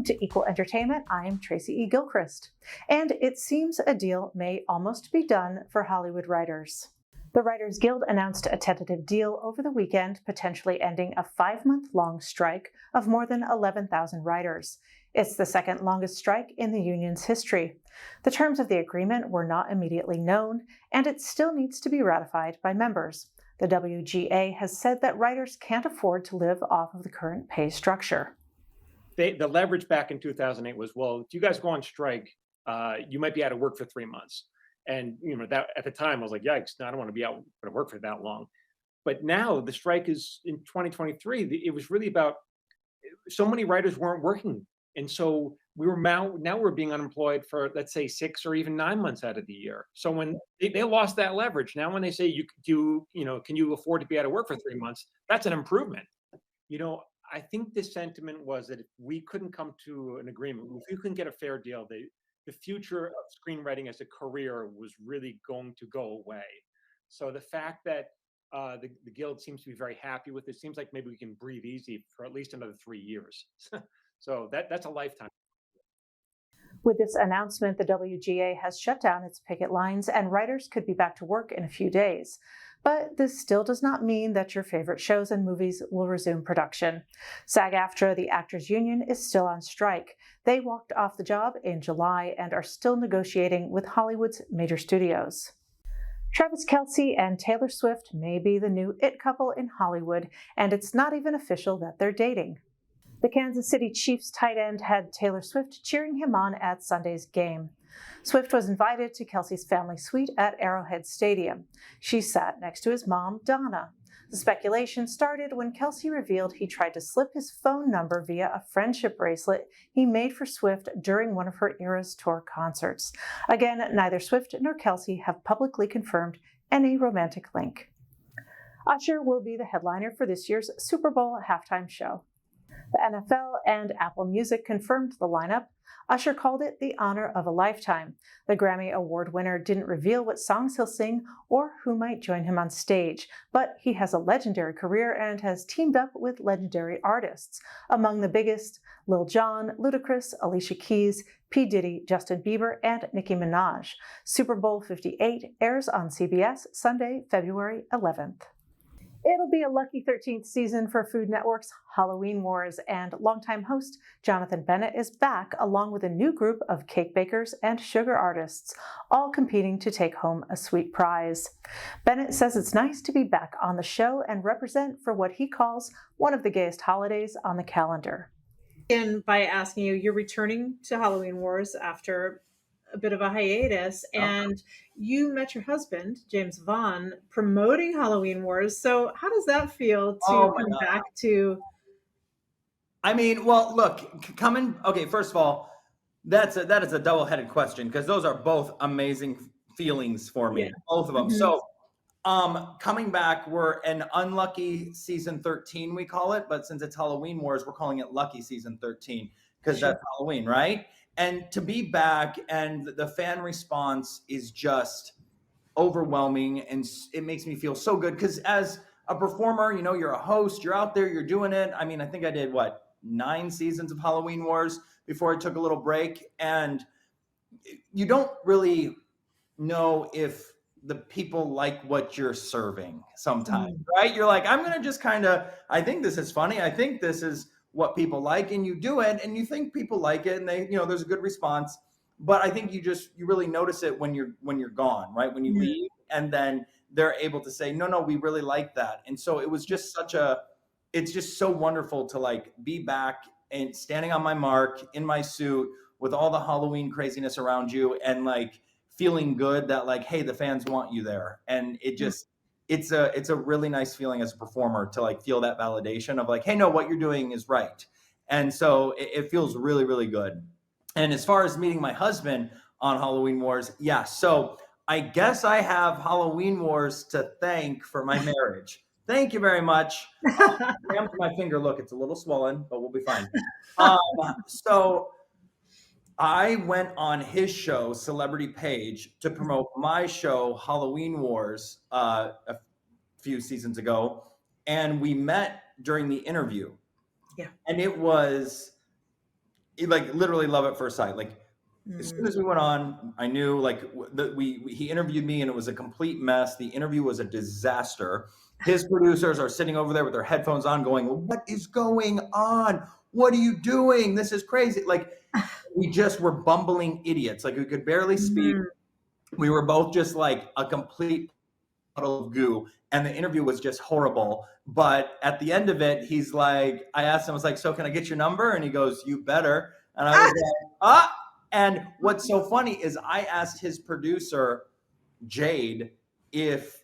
Welcome to Equal Entertainment. I'm Tracy E. Gilchrist. And it seems a deal may almost be done for Hollywood writers. The Writers Guild announced a tentative deal over the weekend, potentially ending a 5-month-long strike of more than 11,000 writers. It's the second longest strike in the union's history. The terms of the agreement were not immediately known, and it still needs to be ratified by members. The WGA has said that writers can't afford to live off of the current pay structure. The leverage back in 2008 was, well, if you guys go on strike, you might be out of work for 3 months. And that at the time I was like, yikes, no, I don't want to be out of work for that long. But now the strike is in 2023. It was really about so many writers weren't working. And so now we're being unemployed for, let's say, 6 or even 9 months out of the year. So when they lost that leverage, now when they say can you afford to be out of work for 3 months, that's an improvement. I think the sentiment was that if we couldn't come to an agreement, if we couldn't get a fair deal, the future of screenwriting as a career was really going to go away. So the fact that the Guild seems to be very happy with it, seems like maybe we can breathe easy for at least another 3 years. So that's a lifetime. With this announcement, the WGA has shut down its picket lines and writers could be back to work in a few days. But this still does not mean that your favorite shows and movies will resume production. SAG-AFTRA, the actors union, is still on strike. They walked off the job in July and are still negotiating with Hollywood's major studios. Travis Kelce and Taylor Swift may be the new it couple in Hollywood, and it's not even official that they're dating. The Kansas City Chiefs tight end had Taylor Swift cheering him on at Sunday's game. Swift was invited to Kelce's family suite at Arrowhead Stadium. She sat next to his mom, Donna. The speculation started when Kelce revealed he tried to slip his phone number via a friendship bracelet he made for Swift during one of her Eras Tour concerts. Again, neither Swift nor Kelce have publicly confirmed any romantic link. Usher will be the headliner for this year's Super Bowl halftime show. The NFL and Apple Music confirmed the lineup. Usher called it the honor of a lifetime. The Grammy Award winner didn't reveal what songs he'll sing or who might join him on stage, but he has a legendary career and has teamed up with legendary artists. Among the biggest, Lil Jon, Ludacris, Alicia Keys, P. Diddy, Justin Bieber, and Nicki Minaj. Super Bowl 58 airs on CBS Sunday, February 11th. It'll be a lucky 13th season for Food Network's Halloween Wars, and longtime host Jonathan Bennett is back along with a new group of cake bakers and sugar artists, all competing to take home a sweet prize. Bennett says it's nice to be back on the show and represent for what he calls one of the gayest holidays on the calendar. And by asking you're returning to Halloween Wars after a bit of a hiatus, and you met your husband, James Vaughn, promoting Halloween Wars. So how does that feel to come back to? I mean, well, look, okay, first of all, that is a double-headed question because those are both amazing feelings for me, both of them. Mm-hmm. So coming back, we're an unlucky season 13, we call it, but since it's Halloween Wars, we're calling it lucky season 13 because that's Halloween, right? And to be back and the fan response is just overwhelming, and it makes me feel so good because as a performer, you're a host, you're out there, you're doing it. I mean, I think I did 9 seasons of Halloween Wars before I took a little break, and you don't really know if the people like what you're serving sometimes, right? You're like, I'm going to just I think this is funny. I think this is what people like, and you do it and you think people like it and they, there's a good response, but I think you really notice it when you're gone, right? When you leave, and then they're able to say, no, we really like that. And so it was just it's just so wonderful to be back and standing on my mark in my suit with all the Halloween craziness around you and feeling good that hey, the fans want you there. And it just, it's a really nice feeling as a performer to feel that validation of hey, no, what you're doing is right. And so it feels really, really good. And as far as meeting my husband on Halloween Wars, so I guess I have Halloween Wars to thank for my marriage. Thank you very much. My finger, look, it's a little swollen, but we'll be fine. So I went on his show, Celebrity Page, to promote my show, Halloween Wars, a few seasons ago. And we met during the interview. Yeah. And it was like literally love at first sight. Like as soon Mm. as we went on, I knew like he interviewed me and it was a complete mess. The interview was a disaster. His producers are sitting over there with their headphones on going, "What is going on? What are you doing? This is crazy." Like we just were bumbling idiots. Like we could barely speak. Mhm. We were both just like a complete puddle of goo. And the interview was just horrible. But at the end of it, he's like, I asked him, I was like, "So can I get your number?" And he goes, "You better." And I was like, "Ah." And what's so funny is I asked his producer, Jade, if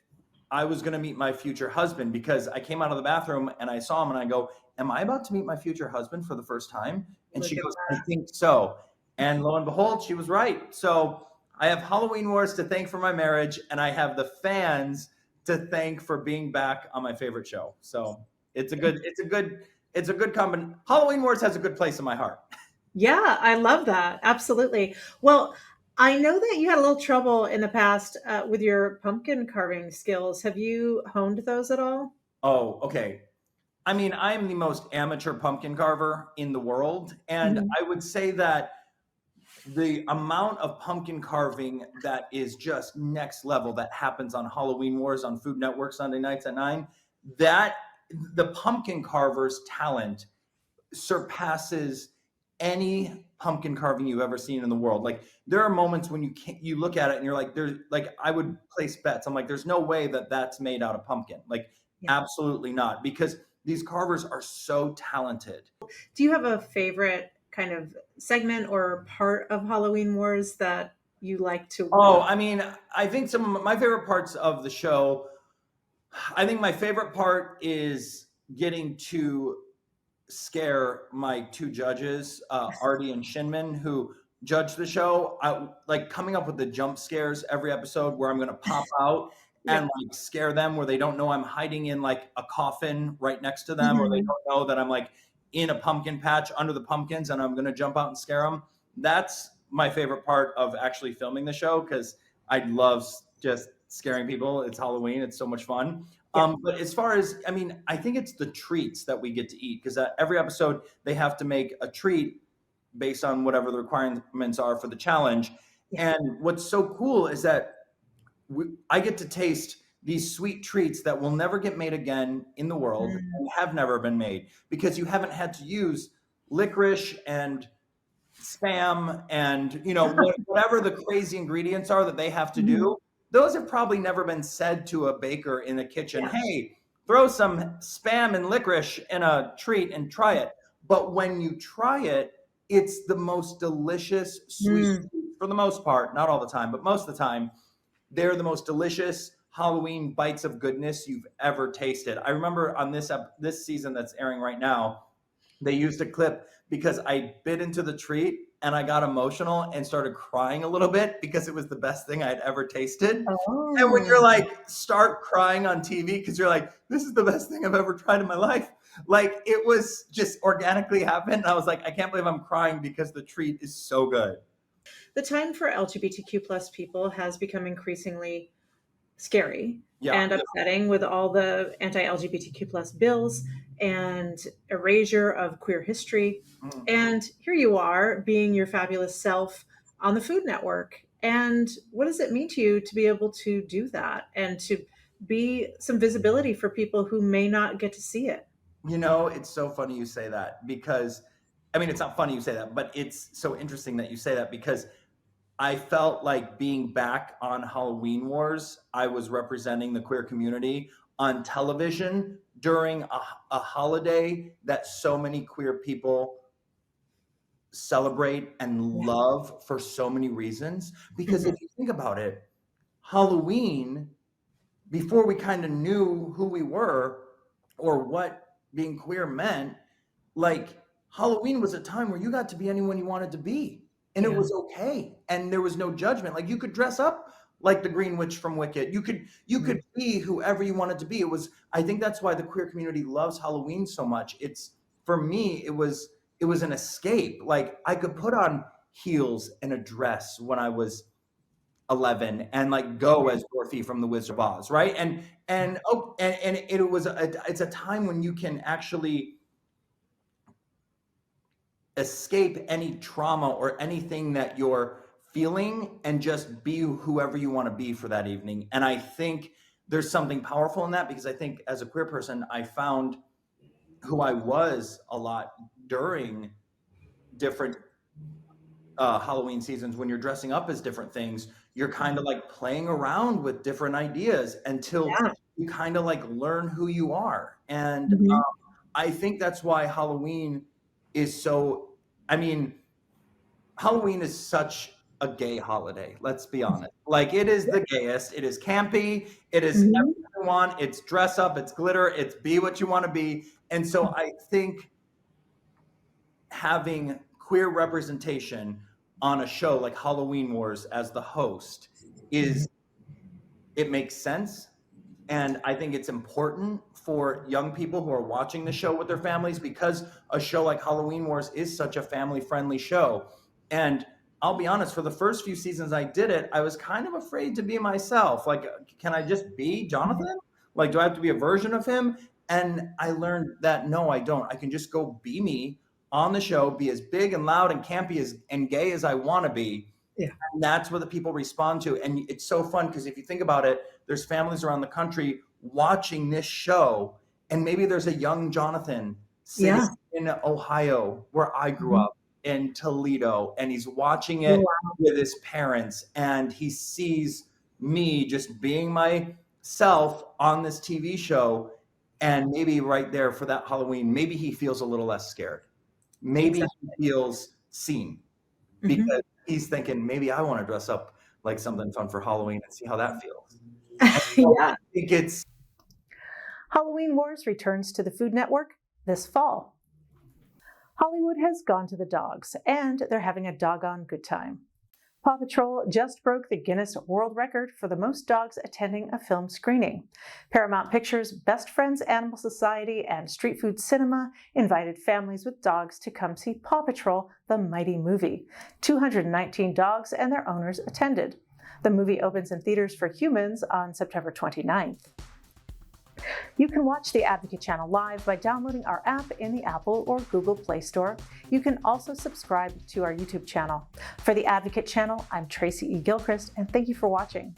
I was going to meet my future husband because I came out of the bathroom and I saw him and I go, "Am I about to meet my future husband for the first time?" And Look she at goes, "I that. think so." And lo and behold, she was right. So I have Halloween Wars to thank for my marriage, and I have the fans to thank for being back on my favorite show. So it's a good combination. Halloween Wars has a good place in my heart. Yeah, I love that. Absolutely. Well, I know that you had a little trouble in the past with your pumpkin carving skills. Have you honed those at all? Oh, okay. I mean, I am the most amateur pumpkin carver in the world. And Mhm. I would say that the amount of pumpkin carving that is just next level that happens on Halloween Wars on Food Network Sunday nights at 9, that the pumpkin carver's talent surpasses any pumpkin carving you've ever seen in the world. Like there are moments when you look at it and you're like, there's like, I would place bets. I'm like, there's no way that that's made out of pumpkin. Like Yeah. absolutely not, because these carvers are so talented. Do you have a favorite kind of segment or part of Halloween Wars that you like to Oh, watch? I mean, I think some of my favorite parts of the show, I think my favorite part is getting to scare my two judges, Artie and Shinman, who judge the show. I like coming up with the jump scares every episode where I'm going to pop out Yeah. and like scare them where they don't know I'm hiding in like a coffin right next to them, or they Mhm. don't know that I'm like in a pumpkin patch under the pumpkins and I'm going to jump out and scare them. That's my favorite part of actually filming the show because I love just scaring people. It's Halloween. It's so much fun. Yeah. But as far as, I mean, I think it's the treats that we get to eat because every episode they have to make a treat based on whatever the requirements are for the challenge. Yeah. And what's so cool is that I get to taste these sweet treats that will never get made again in the world Mm. and have never been made because you haven't had to use licorice and spam and whatever the crazy ingredients are that they have to Mhm. do. Those have probably never been said to a baker in a kitchen. Yeah. Hey, throw some spam and licorice in a treat and try it. But when you try it, it's the most delicious sweet Mm. treat for the most part, not all the time, but most of the time. They're the most delicious Halloween bites of goodness you've ever tasted. I remember on this season that's airing right now, they used a clip because I bit into the treat and I got emotional and started crying a little bit because it was the best thing I'd ever tasted. And when Oh. you're like, start crying on TV because you're like, this is the best thing I've ever tried in my life. Like it was just organically happened. And I was like, I can't believe I'm crying because the treat is so good. The time for LGBTQ plus people has become increasingly scary Yeah. and upsetting with all the anti-LGBTQ plus bills and erasure of queer history. Mm. And here you are being your fabulous self on the Food Network. And what does it mean to you to be able to do that and to be some visibility for people who may not get to see it? It's so funny you say that because, I mean, it's not funny you say that, but it's so interesting that you say that because I felt like being back on Halloween Wars, I was representing the queer community on television during a holiday that so many queer people celebrate and Yeah. love for so many reasons. Because Mhm. if you think about it, Halloween, before we kind of knew who we were or what being queer meant, like Halloween was a time where you got to be anyone you wanted to be. And it Yeah. was okay. And there was no judgment. Like you could dress up like the Green Witch from Wicked. You could be whoever you wanted to be. I think that's why the queer community loves Halloween so much. It's for me, it was an escape. Like I could put on heels and a dress when I was 11 and like go as Dorothy from the Wizard of Oz, right? And it's a time when you can actually escape any trauma or anything that you're feeling and just be whoever you want to be for that evening. And I think there's something powerful in that, because I think as a queer person, I found who I was a lot during different Halloween seasons. When you're dressing up as different things, you're kind of like playing around with different ideas until Yeah. you kind of like learn who you are. And Mhm. I think that's why Halloween is so, I mean, Halloween is such a gay holiday. Let's be honest. Like, it is the gayest. It is campy. It is Mhm. everything you want. It's dress up. It's glitter. It's be what you want to be. And so I think having queer representation on a show like Halloween Wars as the host is, it makes sense. And I think it's important for young people who are watching the show with their families, because a show like Halloween Wars is such a family friendly show. And I'll be honest, for the first few seasons I did it, I was kind of afraid to be myself. Like, can I just be Jonathan? Like, do I have to be a version of him? And I learned that no, I don't. I can just go be me on the show, be as big and loud and campy and gay as I want to be. Yeah. And that's what the people respond to. And it's so fun, because if you think about it, there's families around the country watching this show, and maybe there's a young Jonathan sitting Yeah. in Ohio, where I grew Mhm. up, in Toledo, and he's watching Oh, it wow. with his parents, and he sees me just being myself on this TV show. And maybe right there for that Halloween, maybe he feels a little less scared. Maybe Exactly. he feels seen, Mhm. because he's thinking, maybe I want to dress up like something fun for Halloween and see how that feels. Yeah. I think it's Halloween Wars returns to the Food Network this fall. Hollywood has gone to the dogs, and they're having a doggone good time. Paw Patrol just broke the Guinness World Record for the most dogs attending a film screening. Paramount Pictures' Best Friends Animal Society and Street Food Cinema invited families with dogs to come see Paw Patrol, the Mighty Movie. 219 dogs and their owners attended. The movie opens in theaters for humans on September 29th. You can watch the Advocate Channel live by downloading our app in the Apple or Google Play Store. You can also subscribe to our YouTube channel. For the Advocate Channel, I'm Tracy E. Gilchrist, and thank you for watching.